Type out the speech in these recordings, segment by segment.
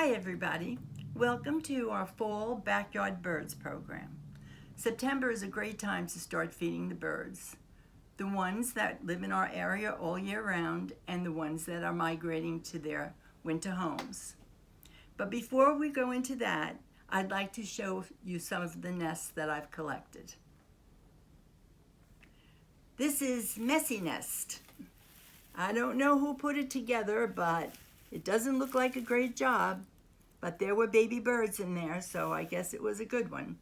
Hi everybody, welcome to our Fall Backyard Birds program. September is a great time to start feeding the birds. The ones that live in our area all year round and the ones that are migrating to their winter homes. But before we go into that, I'd like to show you some of the nests that I've collected. This is Messy Nest. I don't know who put it together, but it doesn't look like a great job, but there were baby birds in there, so I guess it was a good one.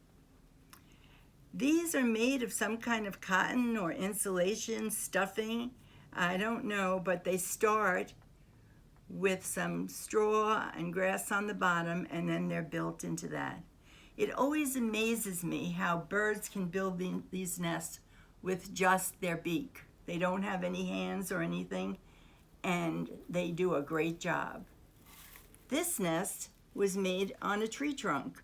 These are made of some kind of cotton or insulation, stuffing, I don't know, but they start with some straw and grass on the bottom, and then they're built into that. It always amazes me how birds can build these nests with just their beak. They don't have any hands or anything, and they do a great job. This nest was made on a tree trunk.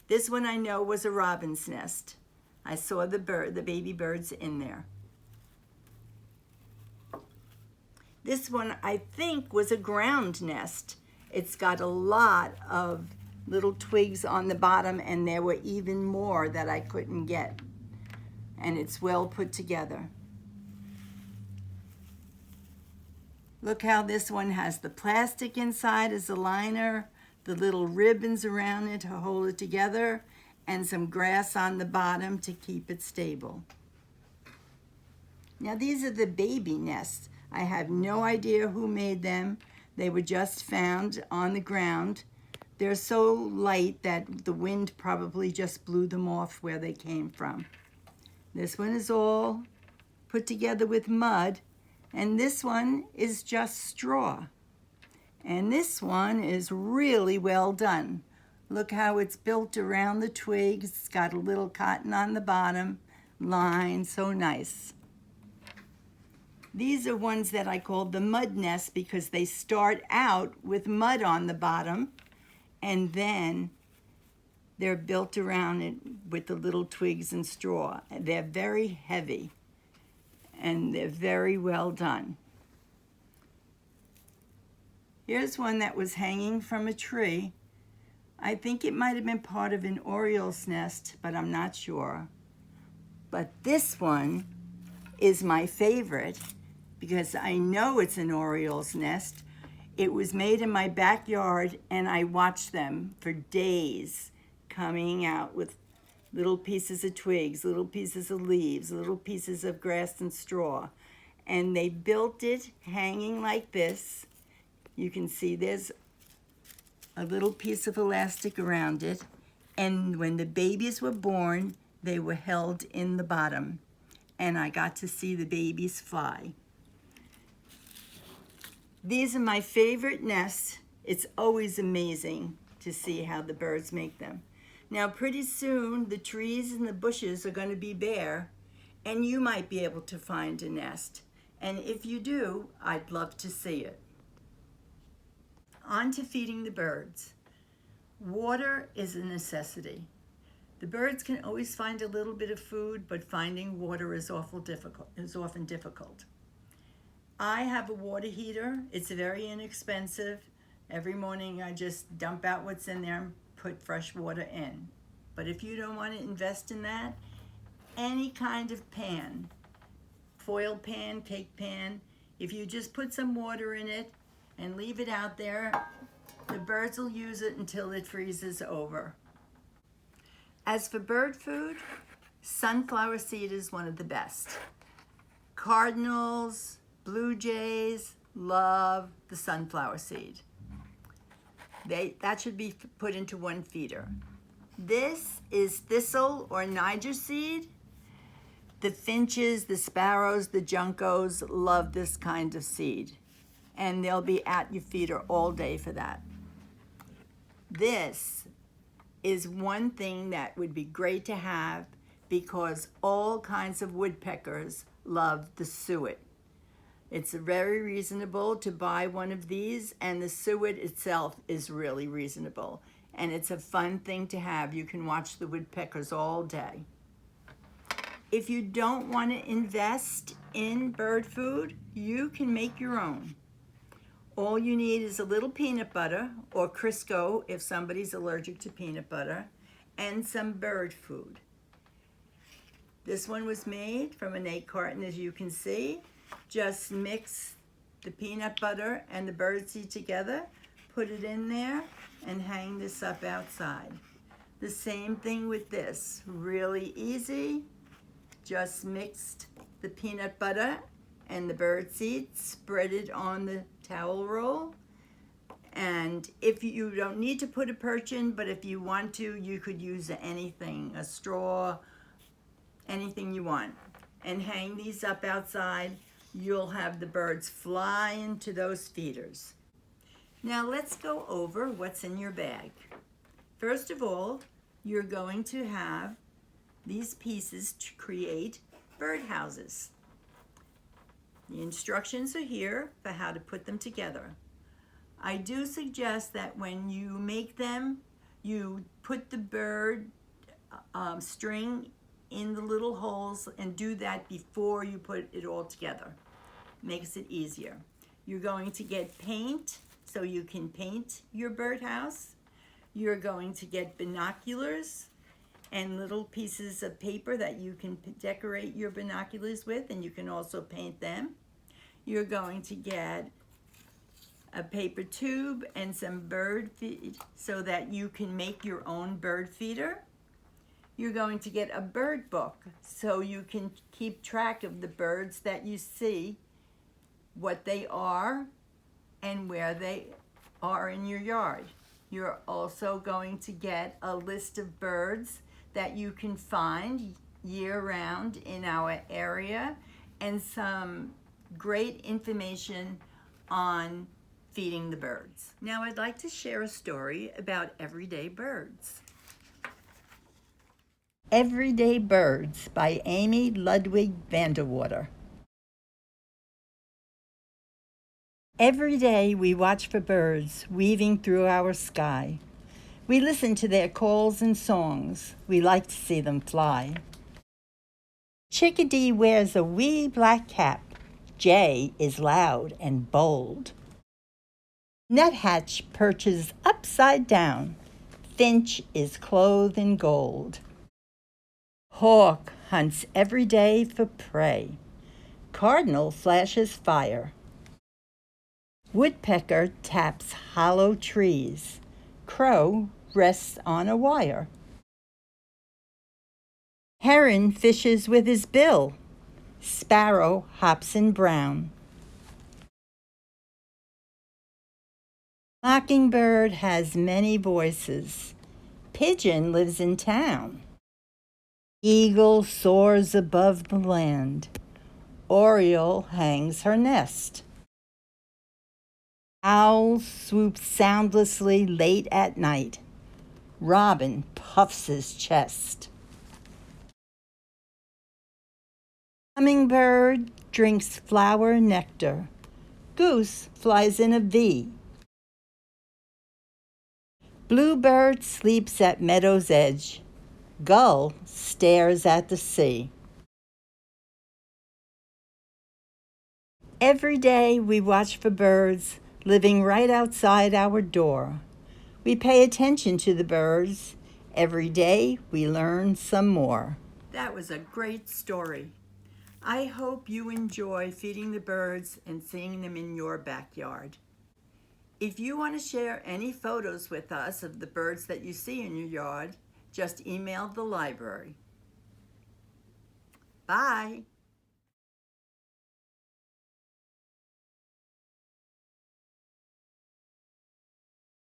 This one I know was a robin's nest. I saw the baby birds in there. This one I think was a ground nest. It's got a lot of little twigs on the bottom, and there were even more that I couldn't get. And it's well put together. Look how this one has the plastic inside as a liner, the little ribbons around it to hold it together, and some grass on the bottom to keep it stable. Now these are the baby nests. I have no idea who made them. They were just found on the ground. They're so light that the wind probably just blew them off where they came from. This one is all put together with mud. And this one is just straw. And this one is really well done. Look how it's built around the twigs. It's got a little cotton on the bottom, lined, so nice. These are ones that I call the mud nests because they start out with mud on the bottom, and then they're built around it with the little twigs and straw. They're very heavy. And they're very well done. Here's one that was hanging from a tree. I think it might have been part of an oriole's nest, but I'm not sure. But this one is my favorite because I know it's an oriole's nest. It was made in my backyard, and I watched them for days coming out with little pieces of twigs, little pieces of leaves, little pieces of grass and straw. And they built it hanging like this. You can see there's a little piece of elastic around it. And when the babies were born, they were held in the bottom. And I got to see the babies fly. These are my favorite nests. It's always amazing to see how the birds make them. Now, pretty soon, the trees and the bushes are going to be bare, and you might be able to find a nest. And if you do, I'd love to see it. On to feeding the birds. Water is a necessity. The birds can always find a little bit of food, but finding water is often difficult. I have a water heater. It's very inexpensive. Every morning, I just dump out what's in there, put fresh water in. But if you don't want to invest in that, any kind of pan, foil pan, cake pan, if you just put some water in it and leave it out there, the birds will use it until it freezes over. As for bird food, sunflower seed is one of the best. Cardinals, blue jays love the sunflower seed. That should be put into one feeder. This is thistle or Niger seed. The finches, the sparrows, the juncos love this kind of seed. And they'll be at your feeder all day for that. This is one thing that would be great to have because all kinds of woodpeckers love the suet. It's very reasonable to buy one of these, and the suet itself is really reasonable. And it's a fun thing to have. You can watch the woodpeckers all day. If you don't want to invest in bird food, you can make your own. All you need is a little peanut butter, or Crisco if somebody's allergic to peanut butter, and some bird food. This one was made from an egg carton, as you can see. Just mix the peanut butter and the birdseed together, put it in there, and hang this up outside. The same thing with this, really easy. Just mixed the peanut butter and the birdseed, spread it on the towel roll. And if you don't need to put a perch in, but if you want to, you could use anything, a straw, anything you want. And hang these up outside. You'll have the birds fly into those feeders. Now let's go over what's in your bag. First of all, you're going to have these pieces to create birdhouses. The instructions are here for how to put them together. I do suggest that when you make them, you put the bird string in the little holes and do that before you put it all together. Makes it easier. You're going to get paint so you can paint your birdhouse. You're going to get binoculars and little pieces of paper that you can decorate your binoculars with, and you can also paint them. You're going to get a paper tube and some bird feed so that you can make your own bird feeder. You're going to get a bird book so you can keep track of the birds that you see, what they are, and where they are in your yard. You're also going to get a list of birds that you can find year-round in our area, and some great information on feeding the birds. Now I'd like to share a story about everyday birds. Everyday Birds by Amy Ludwig Vanderwater. Every day we watch for birds weaving through our sky. We listen to their calls and songs. We like to see them fly. Chickadee wears a wee black cap. Jay is loud and bold. Nuthatch perches upside down. Finch is clothed in gold. Hawk hunts every day for prey. Cardinal flashes fire. Woodpecker taps hollow trees. Crow rests on a wire. Heron fishes with his bill. Sparrow hops in brown. Mockingbird has many voices. Pigeon lives in town. Eagle soars above the land. Oriole hangs her nest. Owl swoops soundlessly late at night. Robin puffs his chest. Hummingbird drinks flower nectar. Goose flies in a V. Bluebird sleeps at meadow's edge. Gull stares at the sea. Every day we watch for birds living right outside our door. We pay attention to the birds. Every day we learn some more. That was a great story. I hope you enjoy feeding the birds and seeing them in your backyard. If you want to share any photos with us of the birds that you see in your yard, just email the library. Bye.